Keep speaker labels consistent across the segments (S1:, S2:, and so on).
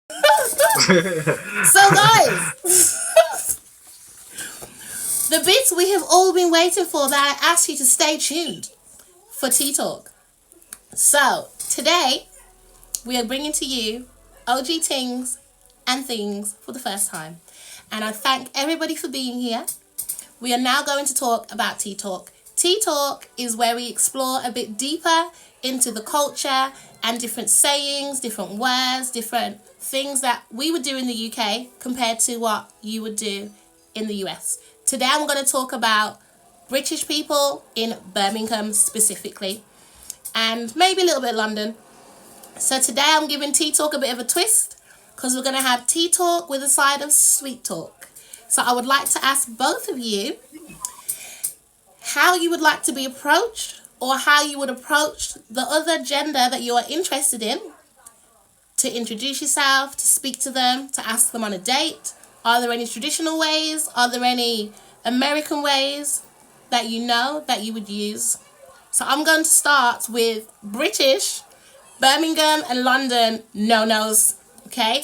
S1: So, guys, the bits we have all been waiting for that I asked you to stay tuned for Tea Talk. So, today we are bringing to you OG Tingz and Things for the first time. And I thank everybody for being here. We are now going to talk about Tea Talk. Tea Talk is where we explore a bit deeper into the culture and different sayings, different words, different things that we would do in the UK compared to what you would do in the US. Today I'm going to talk about British people in Birmingham specifically, and maybe a little bit of London. So today I'm giving Tea Talk a bit of a twist because we're going to have Tea Talk with a side of Sweet Talk. So I would like to ask both of you how you would like to be approached, or how you would approach the other gender that you are interested in, to introduce yourself, to speak to them, to ask them on a date. Are there any traditional ways? Are there any American ways that you know that you would use? So I'm going to start with British, Birmingham and London no-nos, okay?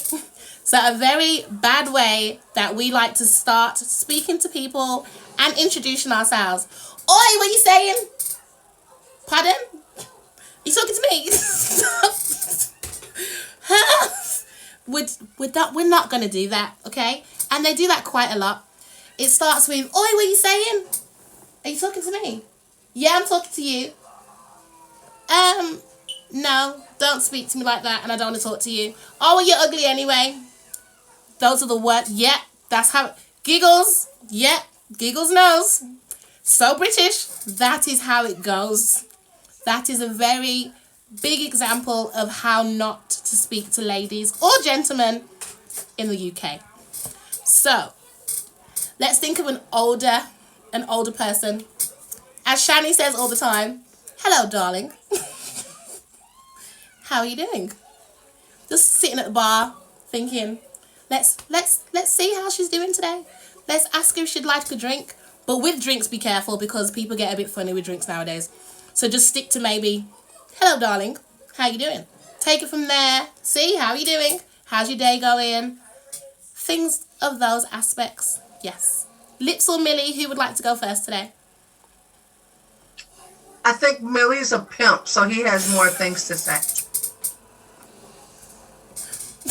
S1: So a very bad way that we like to start speaking to people and introducing ourselves. Oi, what are you saying? Pardon? You talking to me? We're not going to do that, okay? And they do that quite a lot. It starts with, oi, what are you saying? Are you talking to me? Yeah, I'm talking to you. No, don't speak to me like that, and I don't want to talk to you. Oh, well, you're ugly anyway. Those are the words. Yeah, that's how. Giggles. Yeah, giggles knows. So British. That is how it goes. That is a very big example of how not to speak to ladies or gentlemen in the UK. So, let's think of an older person. As Shani says all the time, hello, darling. How are you doing? Just sitting at the bar, thinking, let's see how she's doing today. Let's ask her if she'd like a drink. But with drinks, be careful, because people get a bit funny with drinks nowadays. So just stick to maybe, hello, darling. How you doing? Take it from there. See, how are you doing? How's your day going? Things of those aspects. Yes. Lips or Millie, who would like to go first today?
S2: I think Millie's a pimp, so he has more things to say.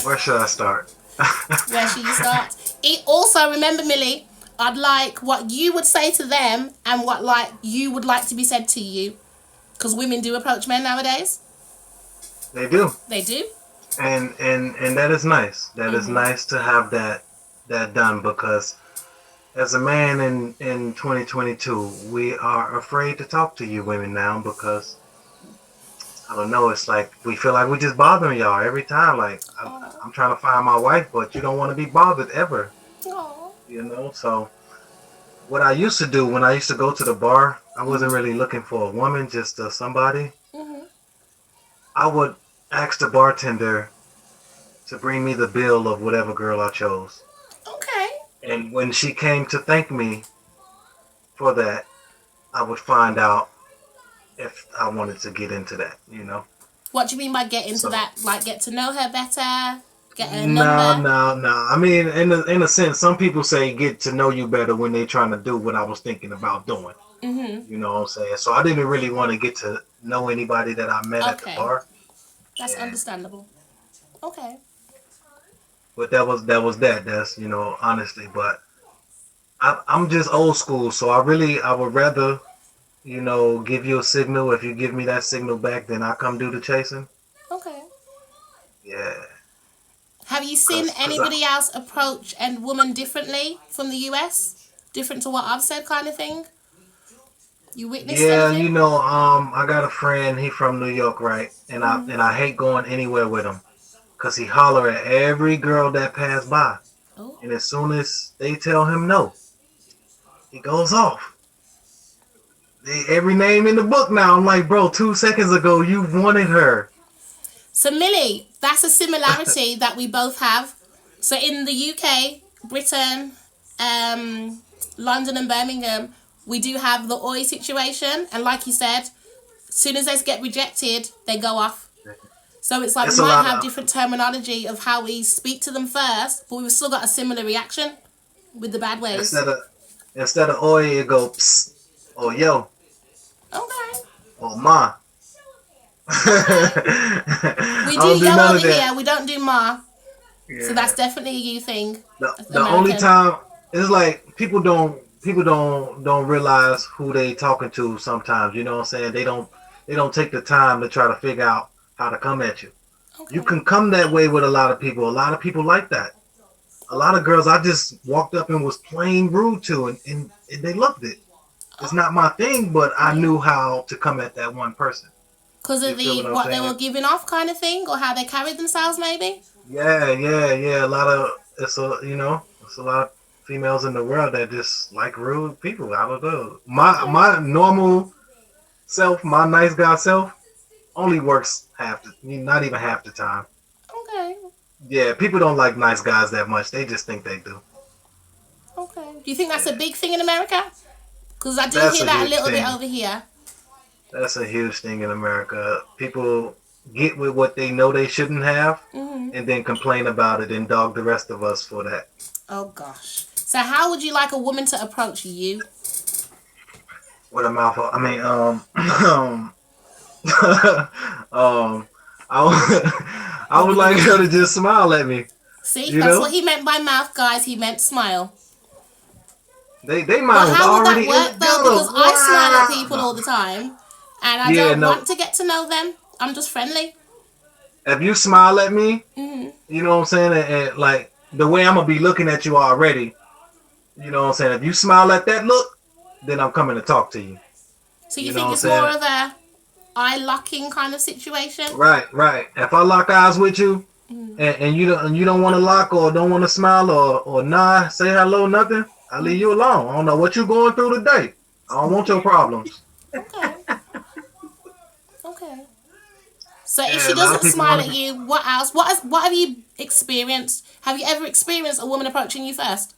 S3: Where should I start?
S1: Where should you start? Also, remember, Millie, I'd like what you would say to them and what like you would like to be said to you. Because women do approach men nowadays.
S3: They do,
S1: They do.
S3: and that is nice. That is nice to have that done, because as a man in 2022, we are afraid to talk to you women now, because I don't know. It's like we feel like we just bothering y'all every time. Like I'm trying to find my wife, but you don't want to be bothered ever.
S1: Aww.
S3: You know. So what I used to do when I used to go to the bar, I wasn't really looking for a woman, just somebody.
S1: Mm-hmm.
S3: I would ask the bartender to bring me the bill of whatever girl I chose.
S1: Okay.
S3: And when she came to thank me for that, I would find out if I wanted to get into that, you know?
S1: What do you mean by get into
S3: So,
S1: that? Like get to know her better? Get her
S3: no,
S1: number?
S3: no, no. I mean, in a sense, some people say get to know you better when they're trying to do what I was thinking about doing.
S1: Mm-hmm.
S3: You know what I'm saying? So I didn't really want to get to know anybody that I met at the
S1: Okay.
S3: bar.
S1: That's
S3: Yeah.
S1: understandable. Okay.
S3: But that was that. That's, honestly. But I'm just old school, so I would rather, give you a signal. If you give me that signal back, then I come do the chasing.
S1: Okay.
S3: Yeah,
S1: Have you seen
S3: cause
S1: anybody else approach a woman differently from the US? Different to what I've said, kind of thing? You witnessed
S3: yeah,
S1: anything?
S3: I got a friend. He from New York, right? And I
S1: Mm-hmm.
S3: and I hate going anywhere with him, cause he holler at every girl that pass by,
S1: Oh.
S3: and as soon as they tell him no, he goes off. Every name in the book now. I'm like, bro, 2 seconds ago you wanted her.
S1: So, Millie, that's a similarity that we both have. So, in the UK, Britain, um, London, and Birmingham, we do have the oi situation. And like you said, as soon as they get rejected, they go off. So it's like
S3: It's
S1: we
S3: a
S1: might
S3: lot
S1: have
S3: of
S1: different terminology of how we speak to them first, but we've still got a similar reaction with the bad ways.
S3: instead of oi, it go psst, or yo,
S1: Okay.
S3: or ma.
S1: Okay.
S3: I
S1: We do
S3: don't do
S1: yo
S3: none
S1: over
S3: of that.
S1: here. We don't do ma. So
S3: Yeah.
S1: that's definitely a you thing. That's
S3: The only
S1: American.
S3: time it's like people don't realize who they talking to sometimes. You know what I'm saying? They don't take the time to try to figure out how to come at you. You
S1: Okay.
S3: can come that way with a lot of people. A lot of people like that. A lot of girls I just walked up and was plain rude to, and they loved it. It's
S1: Oh,
S3: not my thing, but I
S1: yeah.
S3: knew how to come at that one person.
S1: Because
S3: You
S1: of
S3: feel
S1: the
S3: what I'm
S1: what they were
S3: saying?
S1: giving off kind of thing, or how they carried themselves, maybe.
S3: Yeah. A lot of it's a lot of females in the world that just like rude people. I don't know.
S1: Okay.
S3: My normal self, my nice guy self, only works not even half the time.
S1: Okay.
S3: Yeah, people don't like nice guys that much. They just think they do.
S1: Okay. Do you think that's a
S3: Yeah,
S1: big thing in America? Because I do
S3: that's
S1: hear
S3: a
S1: that a
S3: huge
S1: little bit
S3: thing.
S1: over here.
S3: That's a huge thing in America. People get with what they know they shouldn't have,
S1: Hmm.
S3: and then complain about it and dog the rest of us for that.
S1: Oh gosh. So how would you like a woman to approach you?
S3: What a mouthful. I mean, um, I would like her to just smile at me.
S1: See,
S3: You
S1: that's what
S3: know,
S1: he meant by mouth, guys. He meant smile.
S3: they
S1: But
S3: mind was
S1: how would that
S3: already in
S1: work
S3: the
S1: though? Because
S3: building.
S1: I smile at
S3: Wow.
S1: people
S3: No.
S1: all the time, and I
S3: Yeah,
S1: don't
S3: no.
S1: want to get to know them. I'm just friendly.
S3: If you smile at me,
S1: Hmm.
S3: you know what I'm saying, and like the way I'm gonna be looking at you already, you know what I'm saying. If you smile at that look, then I'm coming to talk to you.
S1: So you
S3: You know
S1: think
S3: what I'm
S1: it's more
S3: saying?
S1: of a eye locking kind of situation?
S3: Right. If I lock eyes with you,
S1: Mm.
S3: and you don't want to lock or don't want to smile or nah, say hello, nothing, I leave
S1: Mm.
S3: you alone. I don't know what you're going through today. I don't want your problems.
S1: Okay. Okay. So if she
S3: Yeah, a lot of
S1: doesn't
S3: people
S1: smile
S3: want
S1: at
S3: to
S1: you, what else? What have you experienced? Have you ever experienced a woman approaching you first?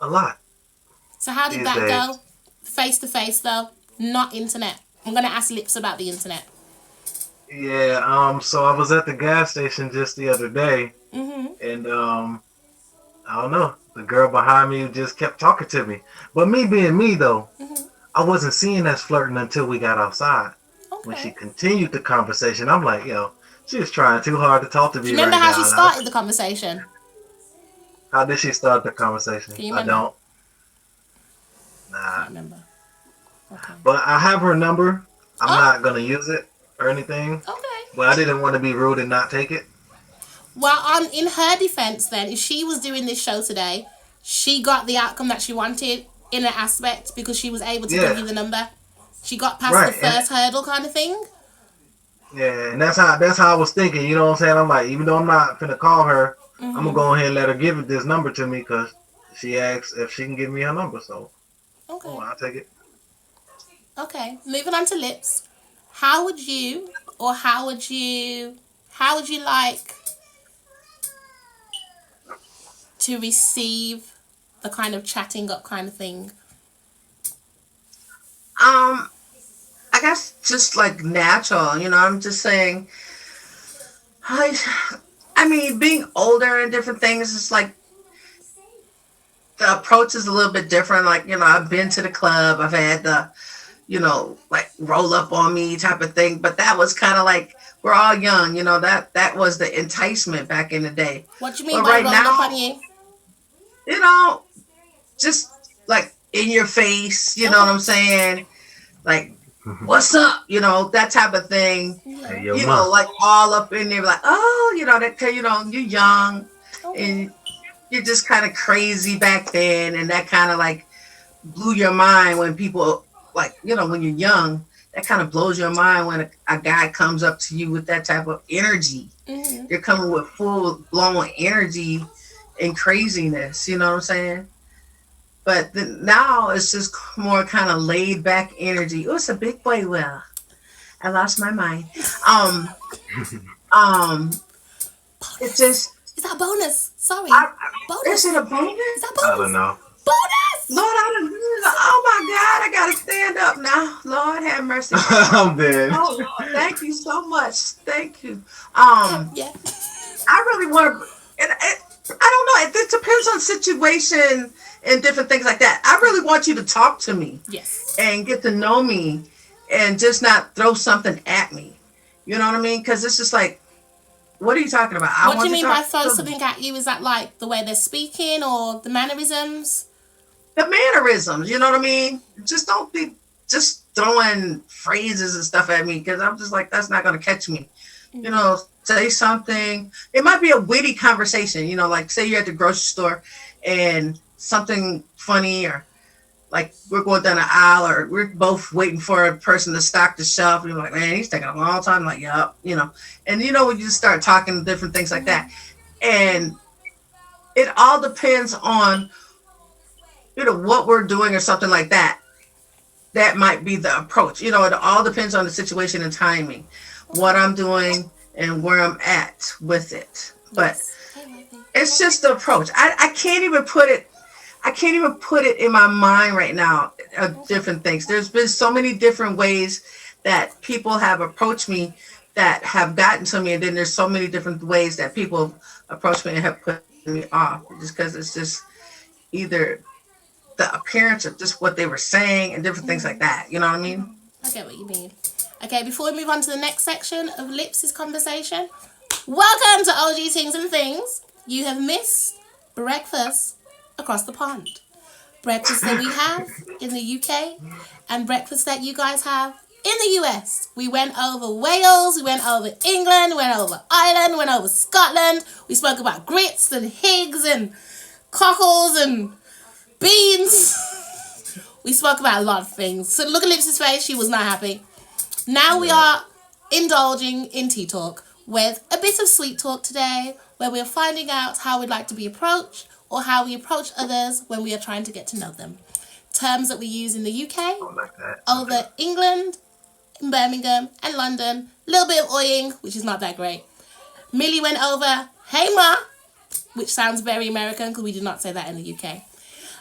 S3: a lot
S1: So how did
S3: these
S1: that
S3: days.
S1: go? Face to face though, not internet. I'm gonna ask Lips about the internet.
S3: Yeah, so I was at the gas station just the other day,
S1: Mhm.
S3: and I don't know, the girl behind me just kept talking to me. But me being me though,
S1: Mhm.
S3: I wasn't seeing that flirting until we got outside. When she
S1: Okay.
S3: continued the conversation, I'm like, yo, she is trying too hard to talk to
S1: Do
S3: me
S1: you remember
S3: right
S1: how she
S3: now.
S1: started the conversation?
S3: How did she start the conversation?
S1: Can you
S3: I
S1: remember?
S3: don't. Nah.
S1: Can't remember. Okay.
S3: But I have her number. I'm
S1: Oh.
S3: not gonna use it or anything.
S1: Okay.
S3: But I didn't want to be rude and not take it.
S1: Well, in her defense, then, if she was doing this show today, she got the outcome that she wanted in an aspect because she was able to give
S3: Yeah.
S1: you the number. She got past the
S3: Right. And
S1: first hurdle, kind of thing.
S3: yeah, and that's how I was thinking. You know what I'm saying? I'm like, even though I'm not finna call her, I'm gonna
S1: Mhm.
S3: go ahead and let her give this number to me because she asked if she can give me her number. So, oh,
S1: Okay.
S3: I'll take it.
S1: Okay. Moving on to Lips. How would you, or how would you like to receive the kind of chatting up kind of thing?
S2: Um, I guess just like natural, I'm just saying, I, I mean, being older and different things, it's like the approach is a little bit different. Like, I've been to the club, I've had the, like roll up on me type of thing, but that was kind of like, we're all young, that was the enticement back in the day.
S1: What do you mean
S2: But
S1: by
S2: right
S1: roll up
S2: now,
S1: on you?
S2: you know, just like in your face, you know what
S1: Okay.
S2: I'm saying? Like, what's up? That type of thing.
S3: Hey,
S1: Yeah.
S3: yo, ma.
S2: Like all up in there, like, oh, that you're young
S1: Okay.
S2: and you're just kind of crazy back then, and that kind of like blew your mind when people like, when you're young, that kind of blows your mind when a guy comes up to you with that type of energy.
S1: Mhm.
S2: You're coming with full blown energy and craziness, you know what I'm saying? But now it's just more kind of laid back energy. Oh, it's a big boy. Well, I lost my mind. Um, um, it
S1: Bonus.
S2: just,
S1: Is that bonus? Sorry.
S2: I, is it
S1: Bonus.
S2: a bonus?
S1: Is that
S3: I don't
S1: bonus?
S3: know.
S1: Bonus!
S2: Lord, I don't, oh my God, I gotta stand up now. Lord have mercy.
S3: I'm dead.
S2: Oh Lord, thank you so much. Thank you.
S1: Yeah.
S2: I really want to, I don't know. It depends on situation and different things like that. I really want you to talk to me
S1: Yes.
S2: and get to know me, and just not throw something at me. You know what I mean? Because it's just like, what are you talking about? I
S1: What do
S2: want
S1: you
S2: you to
S1: mean by
S2: talk
S1: throw
S2: to me.
S1: something at you? Is that like the way they're speaking or the mannerisms?
S2: The mannerisms. You know what I mean? Just don't be just throwing phrases and stuff at me, because I'm just like, that's not going to catch me. You know, say something. It might be a witty conversation. You know, like say you're at the grocery store and something funny, or like we're going down the aisle, or we're both waiting for a person to stock the shelf. And you're like, man, he's taking a long time. I'm like, yup, you know. And you know, when you just start talking different things like that. And it all depends on, you know, what we're doing or something like that. That might be the approach. You know, it all depends on the situation and timing, what I'm doing and where I'm at with it. But
S1: Yes. Okay, lovely.
S2: it's just the approach. I can't even put it, I can't even put it in my mind right now of
S1: Okay.
S2: different things. There's been so many different ways that people have approached me that have gotten to me, and then there's so many different ways that people approach me and have put me off, just because it's just either the appearance or just what they were saying and different things like that. You know what I mean?
S1: I get what you mean. Okay, before we move on to the next section of Lips' conversation, welcome to OG Tingz and Things. You have missed breakfast across the pond. Breakfast that we have in the UK and breakfast that you guys have in the US. We went over Wales, we went over England, we went over Ireland, we went over Scotland. We spoke about grits and higs and cockles and beans. We spoke about a lot of things. So look at Lips' face, she was not happy. Now we are indulging in tea talk with a bit of sweet talk today, where we are finding out how we'd like to be approached or how we approach others when we are trying to get to know them. Terms that we use in the UK,
S3: Oh, like that.
S1: over England, in Birmingham and London. A little bit of oying, which is not that great. Millie went over, hey ma, which sounds very American because we did not say that in the UK.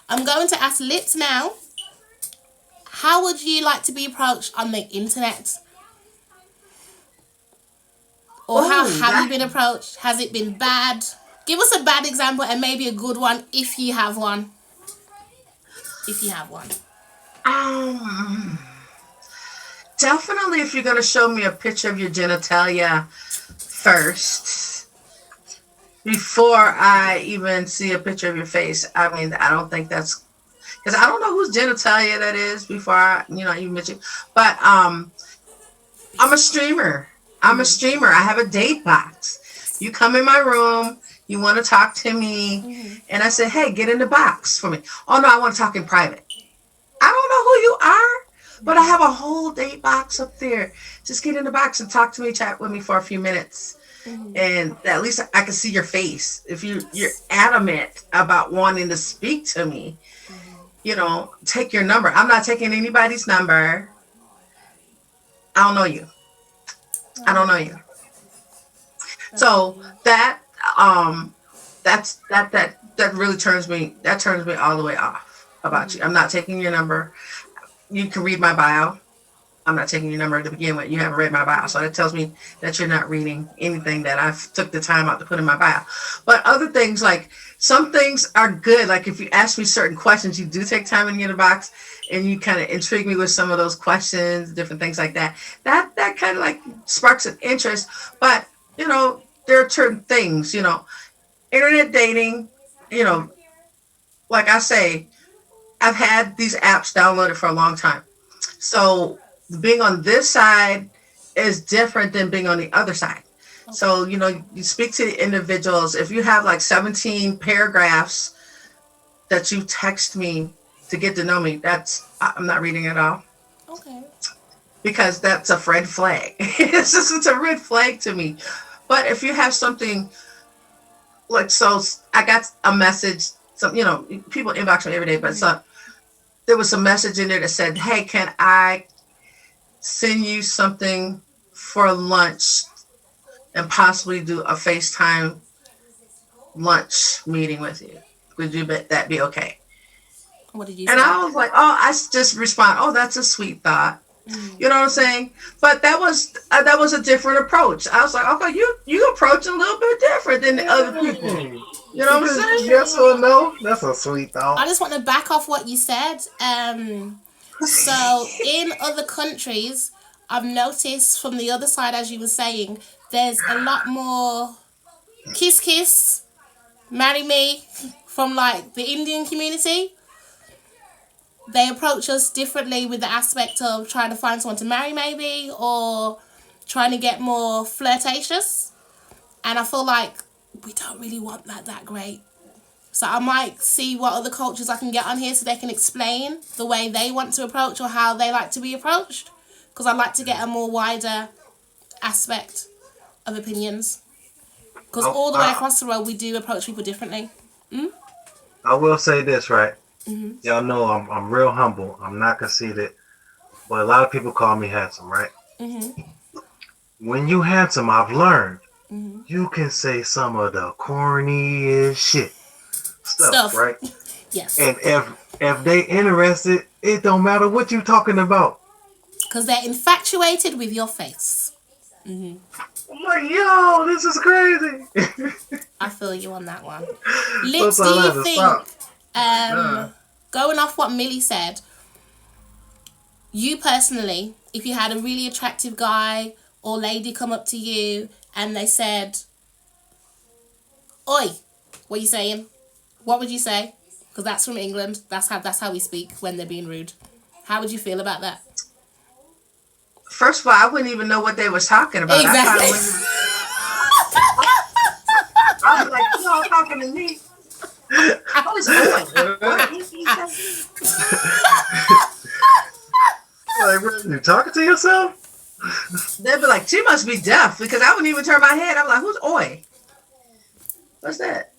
S1: I'm going to ask Lips now, how would you like to be approached on the internet? Or how
S2: Oh,
S1: have you
S2: that.
S1: been approached? Has it been bad? Give us a bad example and maybe a good one if you have one. If you have one.
S2: Um, Definitely, if you're gonna show me a picture of your genitalia first before I even see a picture of your face. I mean, I don't think that's, because I don't know whose genitalia that is before I, you know, you mentioned. But I'm a streamer. I'm a streamer. I have a date box. You come in my room, you want to talk to me, and I say, hey, get in the box for me. Oh no, I want to talk in private. I don't know who you are, but I have a whole date box up there. Just get in the box and talk to me, chat with me for a few minutes. And at least I can see your face. If you're adamant about wanting to speak to me, you know, take your number. I'm not taking anybody's number. I don't know you. I don't know you. So that um that really turns me all the way off about you. I'm not taking your number. You can read my bio. I'm not taking your number to begin with. You haven't read my bio, so that tells me that you're not reading anything that I've took the time out to put in my bio. But other things, like some things are good. Like if you ask me certain questions, you do take time in your box, and you kind of intrigue me with some of those questions, different things like that. That kind of like sparks an interest. But you know, there are certain things. You know, internet dating. You know, like I say, I've had these apps downloaded for a long time. So being on this side is different than being on the other side. So, you know, you speak to the individuals. If you have like 17 paragraphs that you text me to get to know me, I'm not reading it all,
S1: Okay.
S2: because that's a red flag. It's a red flag to me. But if you have something like, so I got a message, some, you know, people inbox me every day, but so there was a message in there that said, hey, can I send you something for lunch and possibly do a FaceTime lunch meeting with you? Would you bet that be okay?
S1: What did you
S2: And
S1: say?
S2: I was like, oh, just respond, oh, that's a sweet thought. You know what I'm saying? But that was a different approach. I was like, okay, you approach a little bit different than the other people.
S3: Hey,
S2: You know what I'm
S3: because
S2: saying?
S3: yes or no, that's a sweet
S1: I
S3: thought.
S1: just want to back off what you said. So in other countries, I've noticed from the other side, as you were saying, there's a lot more kiss kiss, marry me from like the Indian community. They approach us differently with the aspect of trying to find someone to marry, maybe, or trying to get more flirtatious. And I feel like we don't really want that great. So I might see what other cultures I can get on here so they can explain the way they want to approach or how they like to be approached. Because I'd like to get a more wider aspect of opinions. Because
S3: I,
S1: all the way
S3: I,
S1: across the road, we do approach people differently.
S3: I will say this, right?
S1: Mm-hmm.
S3: Y'all know I'm real humble. I'm not conceited, but a lot of people call me handsome, right?
S1: Mm-hmm.
S3: When you handsome, I've learned
S1: Mm-hmm.
S3: you can say some of the corniest shit stuff,
S1: Stuff.
S3: right?
S1: Yes.
S3: And if they interested, it don't matter what you talking about.
S1: Because they're infatuated with your face. Mm-hmm.
S3: I'm like, yo, this is crazy.
S1: I feel you on that one.
S3: Sometimes
S1: Lips, do
S3: I
S1: you
S3: have to
S1: think,
S3: stop. Nah.
S1: going off what Millie said, you personally, if you had a really attractive guy or lady come up to you and they said, "Oi, what are you saying?" What would you say? Because that's from England. That's how we speak when they're being rude. How would you feel about that?
S2: First of all, I wouldn't even know what they was talking about. I
S1: Exactly.
S2: probably wouldn't. I was like, you all talking to me? Who's on?
S3: Like, bro, you talking to yourself?
S2: They'd be like, she must be deaf because I wouldn't even turn my head. I'm like, who's oi? What's that?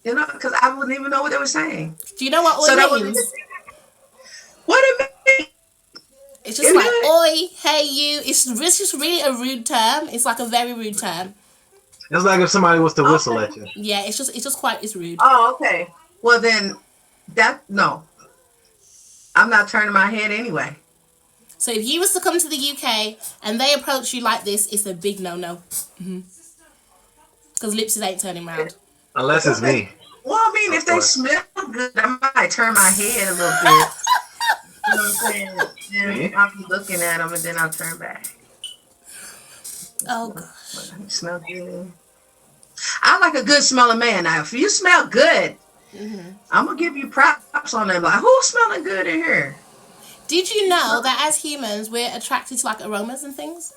S2: You know, because I wouldn't even know what they were saying.
S1: Do you know what
S2: So
S1: oi
S2: that would be
S1: means?
S2: what it means.
S1: It's just like oi, hey you. It's just really a rude term. It's like a very rude term.
S3: It's like if somebody was to whistle
S2: Okay.
S3: at you.
S1: Yeah, it's rude.
S2: Oh, okay. Well then, no, I'm not turning my head anyway.
S1: So if you was to come to the UK and they approach you like this, it's a big no-no. Because lipsies ain't turning round.
S3: Unless it's
S2: Okay.
S3: me.
S2: Well, I mean,
S3: Of
S2: if they
S3: course.
S2: smell good, I might turn my head a little bit. You know what I'm saying? Then
S3: See?
S2: I'll be looking at them and then I'll turn back.
S1: Oh, God.
S2: You smell good. I like a good smelling man. Now, if you smell good, I'm gonna give you props on that. Like, who's smelling good in here?
S1: Did you know that as humans, we're attracted to like aromas and things?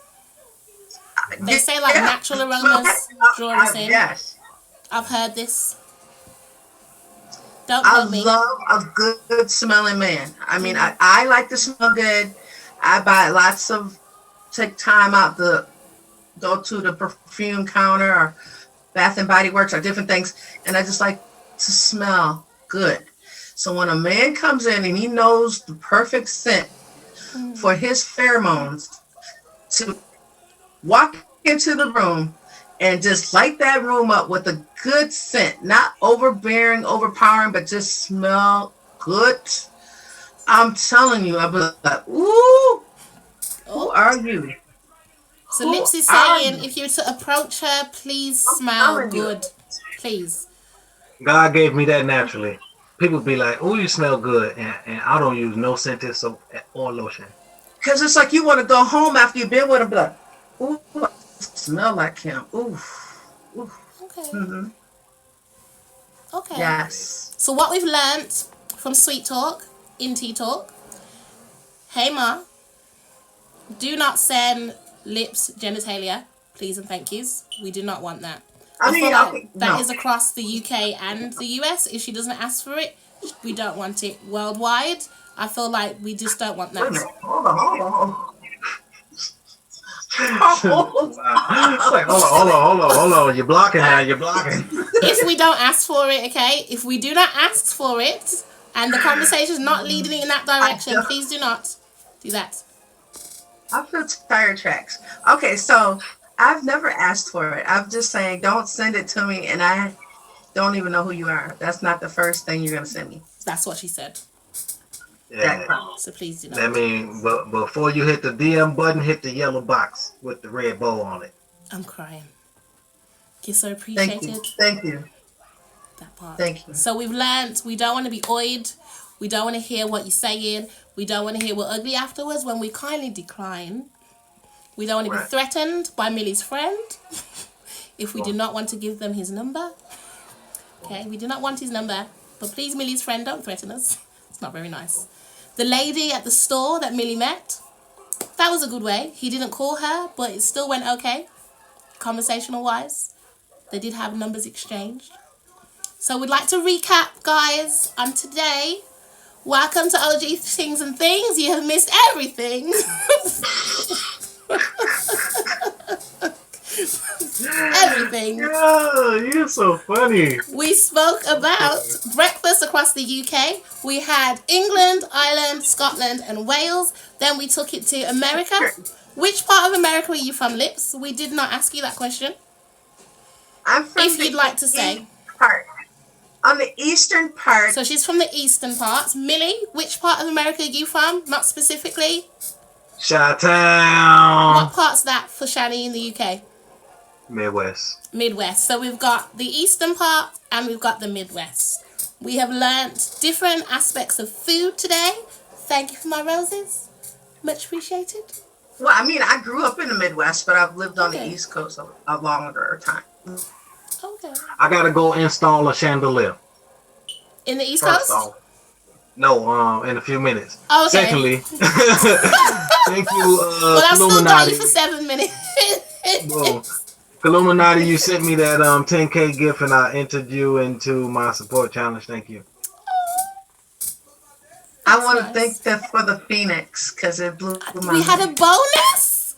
S1: They say like
S2: Yeah.
S1: natural aromas draw us in.
S2: Yes.
S1: I've heard this. Don't
S2: I
S1: quote me.
S2: love a good smelling man. I mean, I like to smell good. I buy take time out to go to the perfume counter or Bath and Body Works or different things, and I just like to smell good. So when a man comes in and he knows the perfect scent for his pheromones to walk into the room and just light that room up with a good scent, not overbearing, overpowering, but just smell good. I'm telling you, I'll be like, ooh, who
S1: Oh.
S2: are you?
S1: So
S2: Who
S1: Lips is
S2: are
S1: saying
S2: you?
S1: if you were to approach her, please
S2: I'm
S1: smell
S2: telling you.
S1: good. Please.
S3: God gave me that naturally. People be like, "Oh, you smell good," and I don't use no scented soap or lotion.
S2: Because it's like you want to go home after you've been with him, be like, ooh, I smell like him. Ooh. Ooh.
S1: Okay.
S2: Mm-hmm.
S1: Okay.
S2: Yes.
S1: So what we've learnt from Sweet Talk in Tea Talk. Hey Ma, do not send Lips genitalia, please and thank yous. We do not want that. I
S2: I mean,
S1: feel like
S2: okay,
S1: that
S2: no.
S1: is across the UK and the US. If she doesn't ask for it, we don't want it worldwide. I feel like we just don't want
S2: Wait a
S1: that.
S2: minute. Hold on.
S3: It's like, hold on. You're blocking now. You're blocking.
S1: If we don't ask for it, okay? If we do not ask for it and the conversation is not leading in that direction, please do not do that.
S2: I feel tire tracks. Okay, so I've never asked for it. I'm just saying, don't send it to me, and I don't even know who you are. That's not the first thing you're gonna send me.
S1: That's what she said.
S2: that
S3: Yeah.
S2: part.
S1: So please do
S3: I
S1: not.
S3: mean, but before you hit the DM button, hit the yellow box with the red bow on it.
S1: I'm crying. You're so
S2: Thank you.
S1: appreciated.
S2: Thank you.
S1: That part.
S2: Thank you.
S1: So we've learned we don't want to be oyed. We don't want to hear what you're saying. We don't want to hear we're ugly afterwards when we kindly decline. We don't want to be
S3: Right.
S1: threatened by Millie's friend if we do not want to give them his number. Okay, we do not want his number. But please, Millie's friend, don't threaten us. It's not very nice. The lady at the store that Millie met, that was a good way. He didn't call her, but it still went okay, conversational wise. They did have numbers exchanged. So we'd like to recap, guys, on today. Welcome to OG Tingz and Things. You have missed everything. Everything.
S3: Yeah, you're so funny.
S1: We spoke about breakfast across the UK. We had England, Ireland, Scotland, and Wales. Then we took it to America. Which part of America are you from, Lips? We did not ask you that question.
S2: I'm from
S1: If
S2: the
S1: you'd like to say.
S2: east part. On the eastern part,
S1: So she's from the eastern parts. Millie, which part of America are you from? Not specifically.
S3: Chi-town.
S1: What part's that for Shani in the UK?
S3: Midwest.
S1: Midwest. So we've got the eastern part and we've got the Midwest. We have learnt different aspects of food today. Thank you for my roses. Much appreciated.
S2: well, I mean, I grew up in the Midwest, but I've lived on the
S1: Okay.
S2: East Coast a longer time.
S1: Okay.
S3: I gotta go install a chandelier.
S1: In the East
S3: First
S1: Coast?
S3: off. No, in a few minutes.
S1: Okay.
S3: Secondly, thank you,
S1: Well, I've still got
S3: Illuminati.
S1: you for 7 minutes.
S3: Boom. Illuminati, you sent me that 10K gift and I entered you into my support challenge. Thank you.
S2: I want to
S1: nice.
S2: thank them for the Phoenix because it blew my
S1: We had a
S2: mind.
S1: bonus.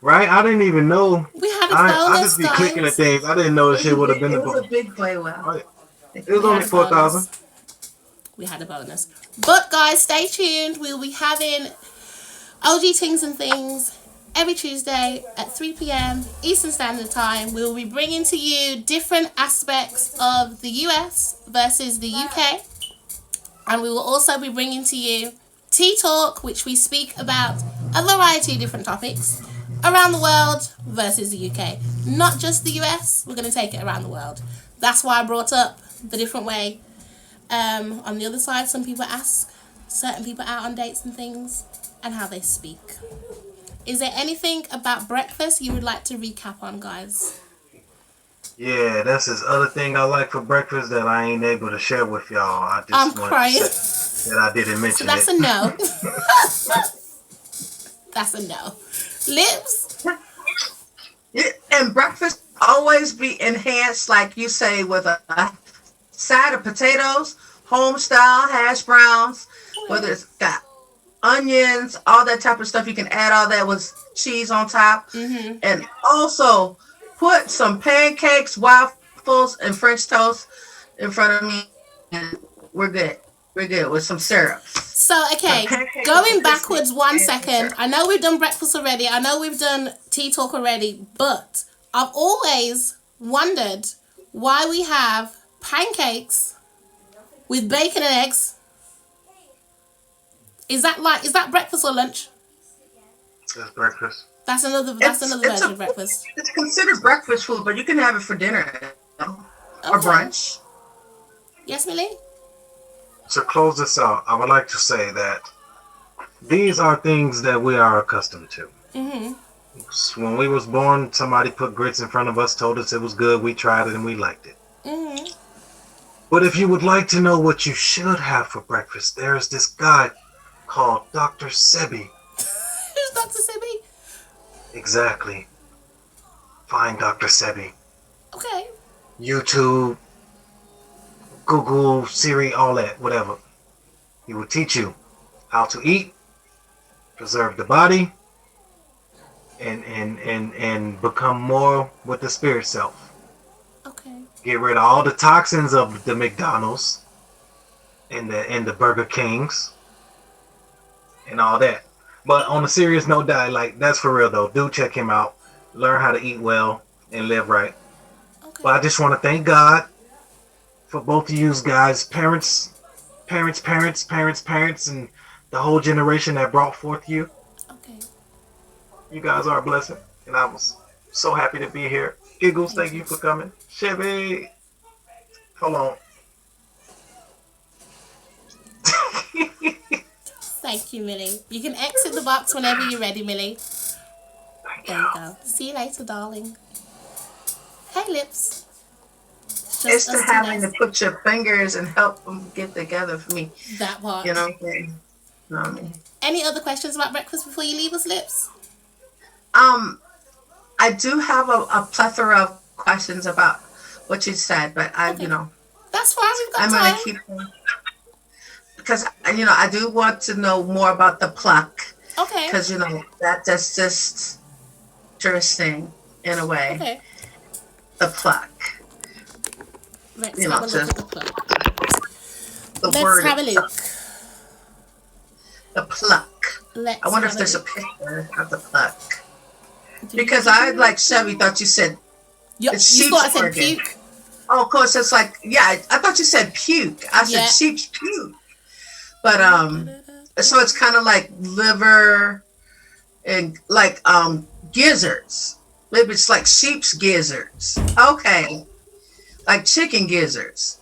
S3: Right? I didn't even know.
S1: We had a
S3: I
S1: bonus,
S3: just be clicking at
S1: guys.
S3: things. I didn't know this shit would have been
S2: It
S3: a
S2: was a
S3: bonus.
S2: big play well.
S3: It was
S1: We
S3: only
S1: had a
S3: 4,000.
S1: bonus. We had a bonus. But guys, stay tuned. We'll be having OG Tingz and Things every Tuesday at 3 p.m. Eastern Standard Time. We'll be bringing to you different aspects of the US versus the UK. And we will also be bringing to you Tea Talk, which we speak about a variety of different topics around the world versus the UK. Not just the US, we're going to take it around the world. That's why I brought up the different way. On the other side, some people ask certain people out on dates and things and how they speak. Is there anything about breakfast you would like to recap on, guys?
S3: Yeah, that's this other thing I like for breakfast that I ain't able to share with y'all. I just
S1: I'm
S3: want
S1: crying.
S3: to say that I didn't
S1: So
S3: mention
S1: that's
S3: it.
S1: a no. That's a no. Lips?
S2: Yeah, and breakfast always be enhanced, like you say, with a side of potatoes, home style hash browns, whether it's got onions, all that type of stuff. You can add all that with cheese on top, and also put some pancakes, waffles, and French toast in front of me, and we're good. We're good with some syrup.
S1: So, okay,
S2: Pancakes
S1: going
S2: with
S1: backwards
S2: biscuits
S1: 1
S2: and
S1: second.
S2: syrup.
S1: I know we've done breakfast already. I know we've done tea talk already. But I've always wondered why we have pancakes with bacon and eggs. Is that breakfast or lunch?
S3: That's breakfast.
S1: That's another
S2: It's
S1: version of breakfast.
S2: It's considered breakfast food, but you can have it for dinner or
S1: Okay.
S2: brunch.
S1: Yes, Millie?
S3: To close this out, I would like to say that these are things that we are accustomed to. So when we was born, somebody put grits in front of us, told us it was good, we tried it and we liked it. But if you would like to know what you should have for breakfast, there's this guy called Dr. Sebi.
S1: Who's Dr. Sibby?
S3: Exactly. Find Dr. Sebi.
S1: Okay.
S3: YouTube, Google, Siri, all that, whatever. He will teach you how to eat, preserve the body, and become more with the spirit self.
S1: Okay.
S3: Get rid of all the toxins of the McDonald's and the Burger Kings and all that. But on a serious note, like that's for real though. Do check him out. Learn how to eat well and live right.
S1: Okay.
S3: But I just want to thank God for both of you guys, parents, and the whole generation that brought forth you.
S1: Okay.
S3: You guys are a blessing, and I was so happy to be here. Giggles,
S1: Thank
S3: thank
S1: you.
S3: you for coming. Chevy, hold on.
S1: Thank you, Millie. You can exit the box whenever you're ready, Millie.
S3: Thank
S1: There you
S3: you.
S1: go. See you later, darling. Hey, Lips. It's
S2: It's
S1: just
S2: to
S1: us two
S2: having
S1: now.
S2: to put your fingers and help them get together for me.
S1: That part.
S2: You know what I'm saying? You know what I
S1: Okay.
S2: mean?
S1: Any other questions about breakfast before you leave us, Lips?
S2: Um, I do have a plethora of questions about what you said, but
S1: Okay. That's fine. We've got
S2: I'm gonna
S1: time.
S2: keep them because I do want to know more about the pluck
S1: Okay.
S2: because that's just interesting in a way.
S1: Okay.
S2: The pluck,
S1: Let's
S2: you
S1: have
S2: know,
S1: a look at the
S2: just
S1: plug.
S2: the
S1: Let's
S2: word
S1: have a look.
S2: itself, the pluck. I
S1: Let's
S2: wonder
S1: have
S2: if
S1: a
S2: there's a
S1: look.
S2: picture of the pluck
S1: Do,
S2: because
S1: do,
S2: I
S1: do,
S2: like Chevy.
S1: do.
S2: Thought you said
S1: Yep.
S2: it's
S1: You thought
S2: sheep's
S1: I said
S2: organ.
S1: puke?
S2: Oh, of course, it's like I thought you said puke. I said
S1: Yeah.
S2: sheep's puke, but
S1: Da, da, da, da,
S2: so it's kind of like liver and like gizzards. Maybe it's like sheep's gizzards. Okay, like chicken gizzards.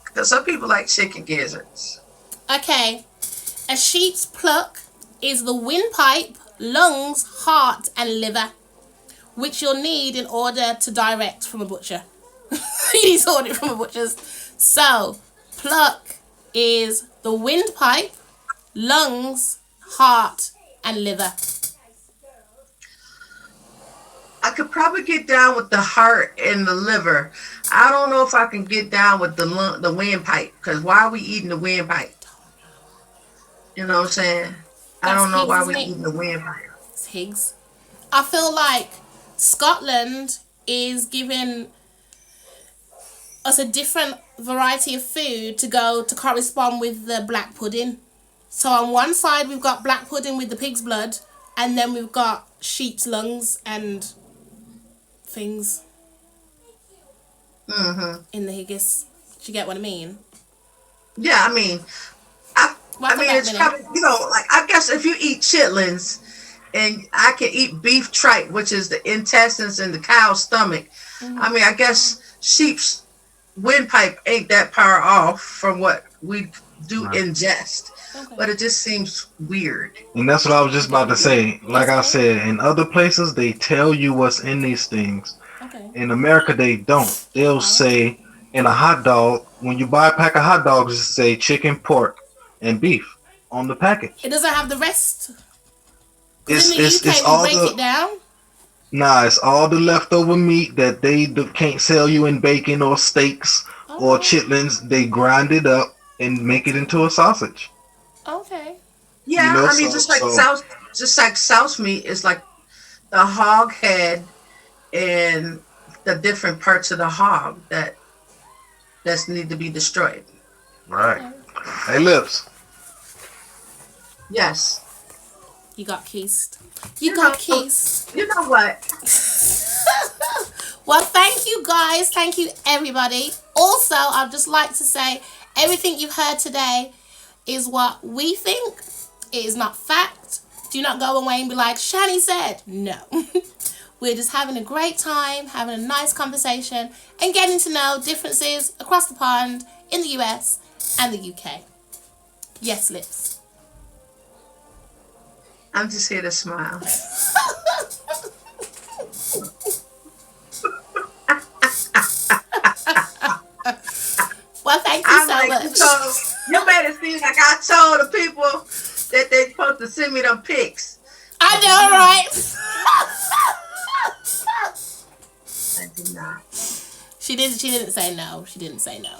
S2: Because some people like chicken gizzards.
S1: Okay. A sheep's pluck is the windpipe, lungs, heart, and liver, which you'll need in order to direct from a butcher. You need to order it from a butcher's. So, pluck is the windpipe, lungs, heart, and liver.
S2: I could probably get down with the heart and the liver. I don't know if I can get down with the windpipe. Because why are we eating the windpipe? You know what I'm saying? I
S1: That's
S2: don't know
S1: Higgs,
S2: why
S1: isn't
S2: we
S1: it?
S2: eating the windpipe.
S1: It's Higgs. I feel like Scotland is giving us a different variety of food to go to correspond with the black pudding. So on one side we've got black pudding with the pig's blood, and then we've got sheep's lungs and things
S2: Mm-hmm.
S1: in the haggis. Do you get what I mean?
S2: Yeah, I mean, I
S1: Welcome
S2: mean,
S1: back,
S2: it's
S1: Millie.
S2: probably like I guess if you eat chitlins, and I can eat beef tripe, which is the intestines in the cow's stomach. I mean, I guess sheep's windpipe ain't that far off from what we do
S3: Right.
S2: ingest,
S1: Okay.
S2: but it just seems weird.
S3: And that's what I was just about to say. Like I
S1: Okay.
S3: said, in other places they tell you what's in these things.
S1: Okay.
S3: In America they don't. They'll say in a hot dog, when you buy a pack of hot dogs, it say chicken, pork, and beef on the package.
S1: It doesn't have the rest. Because in the
S3: It's
S1: UK we
S3: all
S1: break it
S3: the
S1: down.
S3: it's all the leftover meat that they can't sell you in bacon or steaks or
S1: Okay.
S3: chitlins. They grind it up and make it into a sausage.
S1: Okay.
S3: You
S2: Yeah,
S3: know,
S2: I mean,
S3: so
S2: just like South meat is like the hog head and the different parts of the hog that need to be destroyed.
S3: right.
S1: Okay.
S3: Hey, Lips.
S2: Yes.
S1: You got kissed.
S2: You
S1: You got
S2: know,
S1: kissed.
S2: you know what?
S1: Well, thank you guys. Thank you everybody. Also, I'd just like to say everything you've heard today is what we think. It is not fact. Do not go away and be like, Shani said. No. We're just having a great time, having a nice conversation, and getting to know differences across the pond in the US and the UK. Yes, Lips.
S2: I'm just here to smile.
S1: Well, thank you
S2: I'm
S1: so
S2: like,
S1: much.
S2: you made it seem like I told the people that they supposed to send me them pics.
S1: I know, right?
S2: I did not.
S1: She didn't say no. She didn't say no.